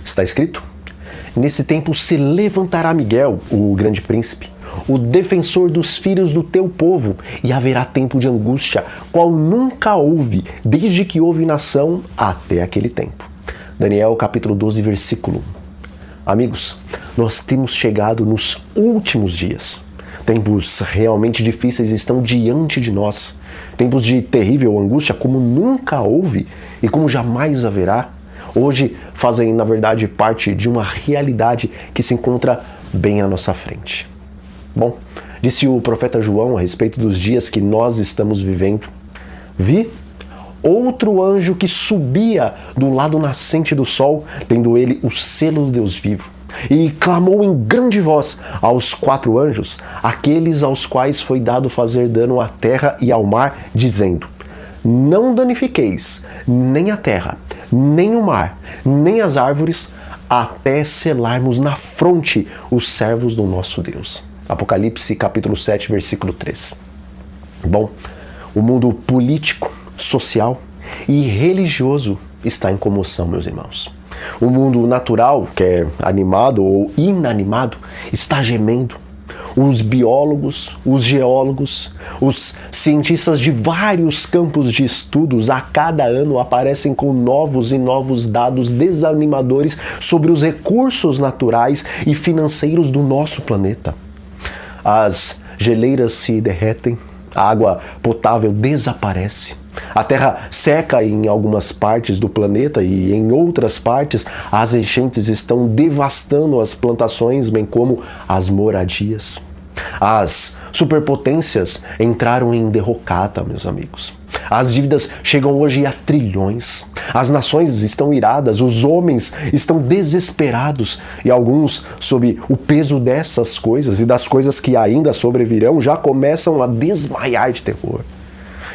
Está escrito: nesse tempo se levantará Miguel, o grande príncipe, o defensor dos filhos do teu povo, e haverá tempo de angústia, qual nunca houve, desde que houve nação até aquele tempo. Daniel capítulo 12, versículo 1. Amigos, nós temos chegado nos últimos dias. Tempos realmente difíceis estão diante de nós. Tempos de terrível angústia como nunca houve e como jamais haverá. Hoje fazem, na verdade, parte de uma realidade que se encontra bem à nossa frente. Bom, disse o profeta João a respeito dos dias que nós estamos vivendo: vi outro anjo que subia do lado nascente do sol, tendo ele o selo do Deus vivo, e clamou em grande voz aos 4 anjos, aqueles aos quais foi dado fazer dano à terra e ao mar, dizendo: não danifiqueis nem a terra, nem o mar, nem as árvores, até selarmos na fronte os servos do nosso Deus. Apocalipse capítulo 7, versículo 3. Bom, o mundo político, social e religioso está em comoção, meus irmãos. O mundo natural, que é animado ou inanimado, está gemendo. Os biólogos, os geólogos, os cientistas de vários campos de estudos a cada ano aparecem com novos e novos dados desanimadores sobre os recursos naturais e financeiros do nosso planeta. As geleiras se derretem, a água potável desaparece, a terra seca em algumas partes do planeta e em outras partes as enchentes estão devastando as plantações, bem como as moradias. As superpotências entraram em derrocata, meus amigos. As dívidas chegam hoje a trilhões. As nações estão iradas, os homens estão desesperados e alguns, sob o peso dessas coisas e das coisas que ainda sobrevirão, já começam a desmaiar de terror.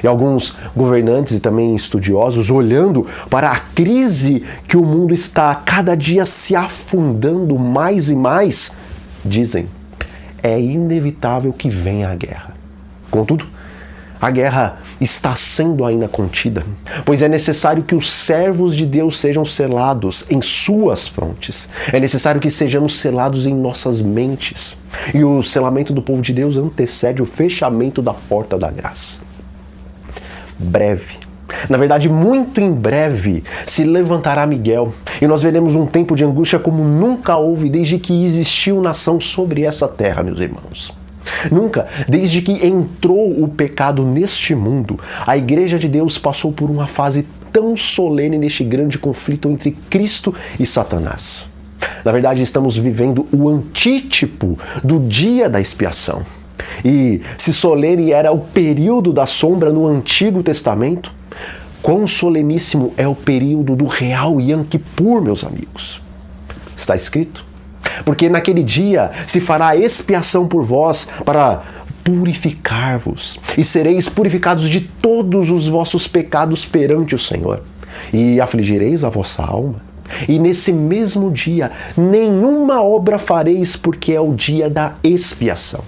E alguns governantes e também estudiosos, olhando para a crise que o mundo está cada dia se afundando mais e mais, dizem: é inevitável que venha a guerra. Contudo, a guerra está sendo ainda contida, pois é necessário que os servos de Deus sejam selados em suas frontes. É necessário que sejamos selados em nossas mentes. E o selamento do povo de Deus antecede o fechamento da porta da graça. Breve, na verdade muito em breve, se levantará Miguel e nós veremos um tempo de angústia como nunca houve desde que existiu nação sobre essa terra, meus irmãos. Nunca, desde que entrou o pecado neste mundo, a Igreja de Deus passou por uma fase tão solene neste grande conflito entre Cristo e Satanás. Na verdade, estamos vivendo o antítipo do dia da expiação. E se solene era o período da sombra no Antigo Testamento, quão soleníssimo é o período do real Yom Kippur, meus amigos. Está escrito: porque naquele dia se fará expiação por vós para purificar-vos, e sereis purificados de todos os vossos pecados perante o Senhor, e afligireis a vossa alma. E nesse mesmo dia nenhuma obra fareis, porque é o dia da expiação.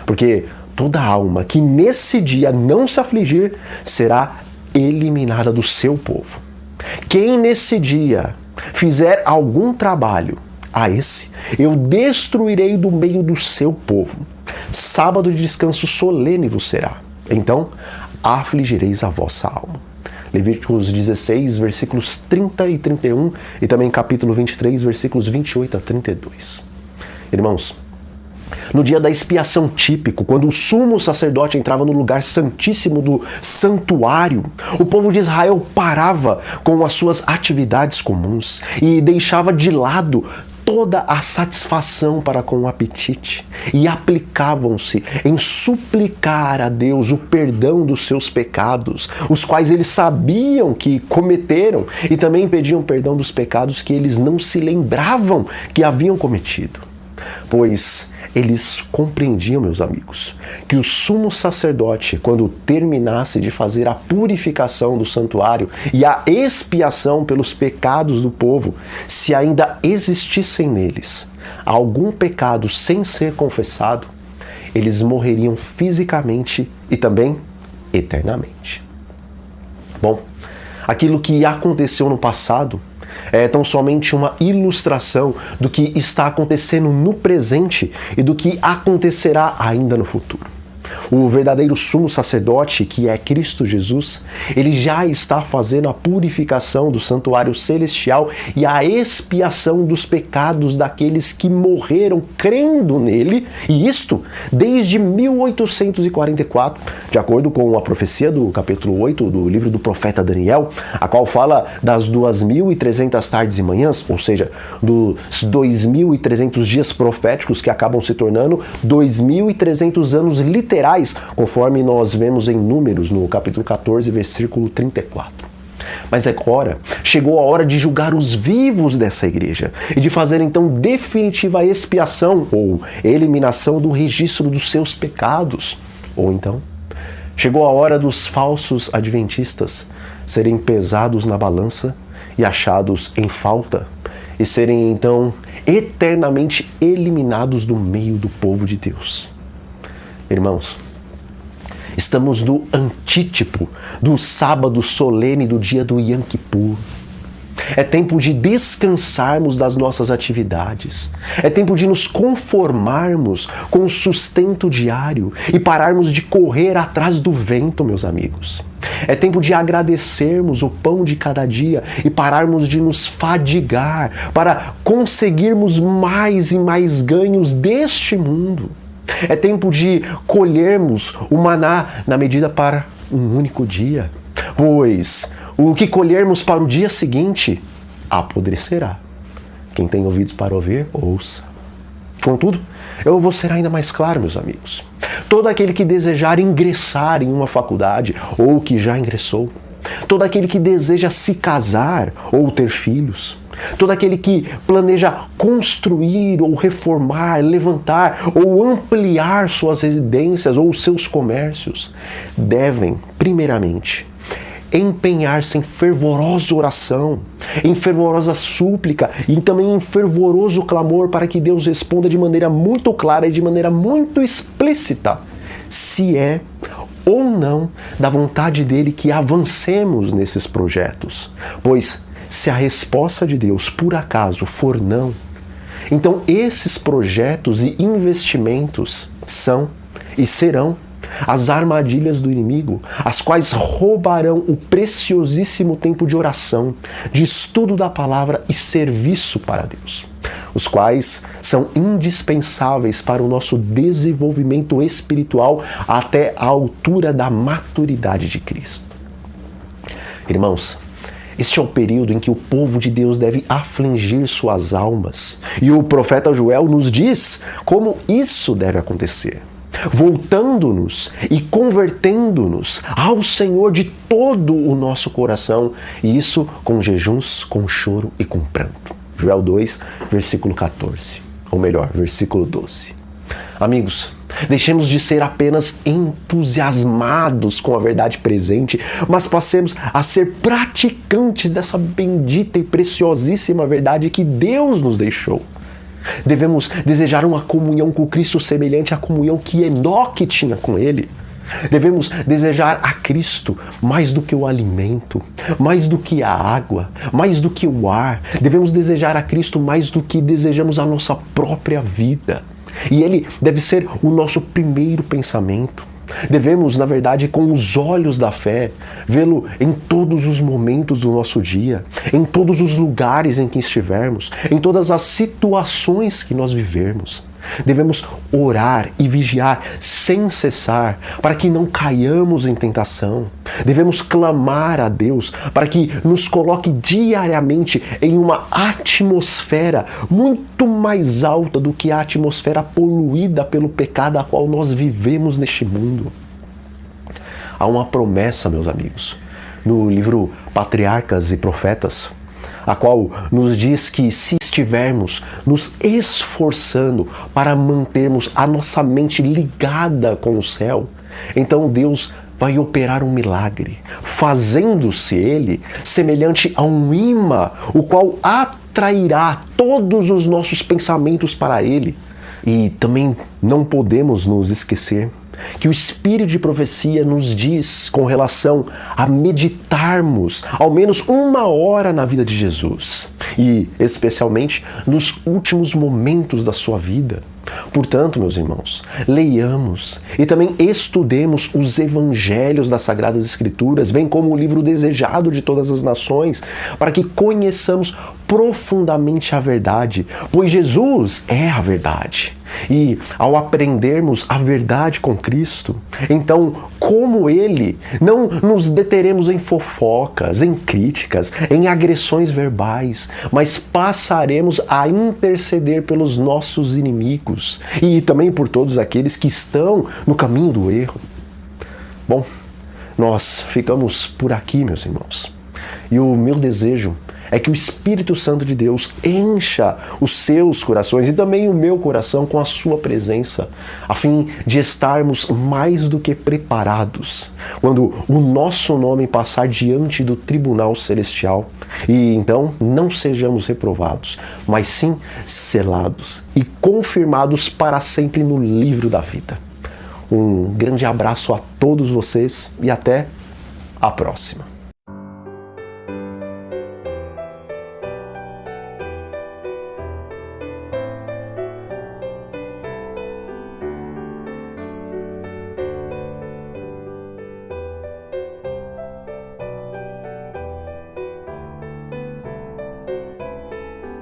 Porque toda alma que nesse dia não se afligir será eliminada do seu povo. Quem nesse dia fizer algum trabalho, a esse eu destruirei do meio do seu povo. Sábado de descanso solene vos será. Então afligireis a vossa alma. Levíticos 16, versículos 30 e 31 e também capítulo 23, versículos 28 a 32. Irmãos, no dia da expiação típico, quando o sumo sacerdote entrava no lugar santíssimo do santuário, o povo de Israel parava com as suas atividades comuns e deixava de lado toda a satisfação para com o apetite e aplicavam-se em suplicar a Deus o perdão dos seus pecados, os quais eles sabiam que cometeram, e também pediam perdão dos pecados que eles não se lembravam que haviam cometido. Pois eles compreendiam, meus amigos, que o sumo sacerdote, quando terminasse de fazer a purificação do santuário e a expiação pelos pecados do povo, se ainda existissem neles algum pecado sem ser confessado, eles morreriam fisicamente e também eternamente. Bom, aquilo que aconteceu no passado é tão somente uma ilustração do que está acontecendo no presente e do que acontecerá ainda no futuro. O verdadeiro sumo sacerdote, que é Cristo Jesus, ele já está fazendo a purificação do santuário celestial e a expiação dos pecados daqueles que morreram crendo nele, e isto desde 1844, de acordo com a profecia do capítulo 8 do livro do profeta Daniel, a qual fala das 2.300 tardes e manhãs, ou seja, dos 2.300 dias proféticos que acabam se tornando 2.300 anos literais, conforme nós vemos em Números, no capítulo 14, versículo 34. Mas agora chegou a hora de julgar os vivos dessa igreja e de fazer então definitiva expiação ou eliminação do registro dos seus pecados. Ou então, chegou a hora dos falsos adventistas serem pesados na balança e achados em falta e serem então eternamente eliminados do meio do povo de Deus. Irmãos, estamos no antítipo do sábado solene do dia do Yom Kippur. É tempo de descansarmos das nossas atividades. É tempo de nos conformarmos com o sustento diário e pararmos de correr atrás do vento, meus amigos. É tempo de agradecermos o pão de cada dia e pararmos de nos fadigar para conseguirmos mais e mais ganhos deste mundo. É tempo de colhermos o maná na medida para um único dia, pois o que colhermos para o dia seguinte apodrecerá. Quem tem ouvidos para ouvir, ouça. Contudo, eu vou ser ainda mais claro, meus amigos. Todo aquele que desejar ingressar em uma faculdade ou que já ingressou, todo aquele que deseja se casar ou ter filhos, todo aquele que planeja construir ou reformar, levantar ou ampliar suas residências ou seus comércios, devem, primeiramente, empenhar-se em fervorosa oração, em fervorosa súplica e também em fervoroso clamor para que Deus responda de maneira muito clara e de maneira muito explícita se é ou não da vontade dele que avancemos nesses projetos. Pois se a resposta de Deus por acaso for não, então esses projetos e investimentos são e serão as armadilhas do inimigo, as quais roubarão o preciosíssimo tempo de oração, de estudo da palavra e serviço para Deus, os quais são indispensáveis para o nosso desenvolvimento espiritual até a altura da maturidade de Cristo. Irmãos, este é o período em que o povo de Deus deve afligir suas almas. E o profeta Joel nos diz como isso deve acontecer, voltando-nos e convertendo-nos ao Senhor de todo o nosso coração, e isso com jejuns, com choro e com pranto. Joel 2, versículo 14, ou melhor, versículo 12. Amigos, deixemos de ser apenas entusiasmados com a verdade presente, mas passemos a ser praticantes dessa bendita e preciosíssima verdade que Deus nos deixou. Devemos desejar uma comunhão com Cristo semelhante à comunhão que Enoque tinha com Ele. Devemos desejar a Cristo mais do que o alimento, mais do que a água, mais do que o ar. Devemos desejar a Cristo mais do que desejamos a nossa própria vida. E Ele deve ser o nosso primeiro pensamento. Devemos, na verdade, com os olhos da fé, vê-lo em todos os momentos do nosso dia, em todos os lugares em que estivermos, em todas as situações que nós vivermos. Devemos orar e vigiar sem cessar para que não caiamos em tentação. Devemos clamar a Deus para que nos coloque diariamente em uma atmosfera muito mais alta do que a atmosfera poluída pelo pecado a qual nós vivemos neste mundo. Há uma promessa, meus amigos, no livro Patriarcas e Profetas, a qual nos diz que se estivermos nos esforçando para mantermos a nossa mente ligada com o céu, então Deus vai operar um milagre, fazendo-se Ele semelhante a um imã, o qual atrairá todos os nossos pensamentos para Ele. E também não podemos nos esquecer que o Espírito de profecia nos diz com relação a meditarmos ao menos 1 hora na vida de Jesus e especialmente nos últimos momentos da sua vida. Portanto, meus irmãos, leiamos e também estudemos os evangelhos das Sagradas Escrituras, bem como o livro desejado de todas as nações, para que conheçamos profundamente a verdade, pois Jesus é a verdade. E ao aprendermos a verdade com Cristo, então, como Ele, não nos deteremos em fofocas, em críticas, em agressões verbais, mas passaremos a interceder pelos nossos inimigos e também por todos aqueles que estão no caminho do erro. Bom, nós ficamos por aqui, meus irmãos. E o meu desejo é que o Espírito Santo de Deus encha os seus corações e também o meu coração com a sua presença, a fim de estarmos mais do que preparados quando o nosso nome passar diante do tribunal celestial. E então não sejamos reprovados, mas sim selados e confirmados para sempre no livro da vida. Um grande abraço a todos vocês e até a próxima.